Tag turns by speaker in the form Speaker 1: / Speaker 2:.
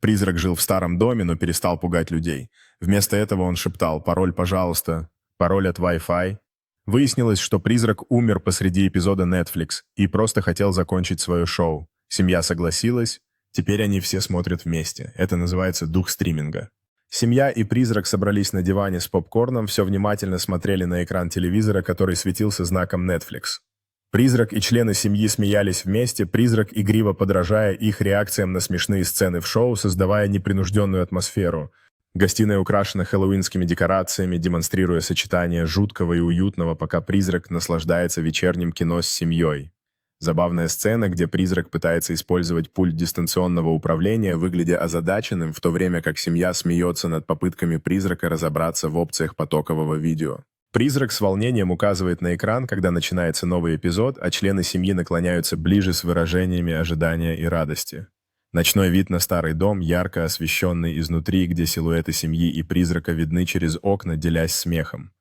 Speaker 1: Призрак жил в старом доме, но перестал пугать людей. Вместо этого он шептал «Пароль, пожалуйста», «Пароль от Wi-Fi». Выяснилось, что призрак умер посреди эпизода Netflix и просто хотел закончить свое шоу. Семья согласилась, теперь они все смотрят вместе. Это называется дух стриминга. Семья и призрак собрались на диване с попкорном, все внимательно смотрели на экран телевизора, который светился знаком Netflix. Призрак и члены семьи смеялись вместе, призрак игриво подражая их реакциям на смешные сцены в шоу, создавая непринужденную атмосферу. Гостиная украшена хэллоуинскими декорациями, демонстрируя сочетание жуткого и уютного, пока призрак наслаждается вечерним кино с семьей. Забавная сцена, где призрак пытается использовать пульт дистанционного управления, выглядя озадаченным, в то время как семья смеется над попытками призрака разобраться в опциях потокового видео. Призрак с волнением указывает на экран, когда начинается новый эпизод, а члены семьи наклоняются ближе с выражениями ожидания и радости. Ночной вид на старый дом, ярко освещенный изнутри, где силуэты семьи и призрака видны через окна, делясь смехом.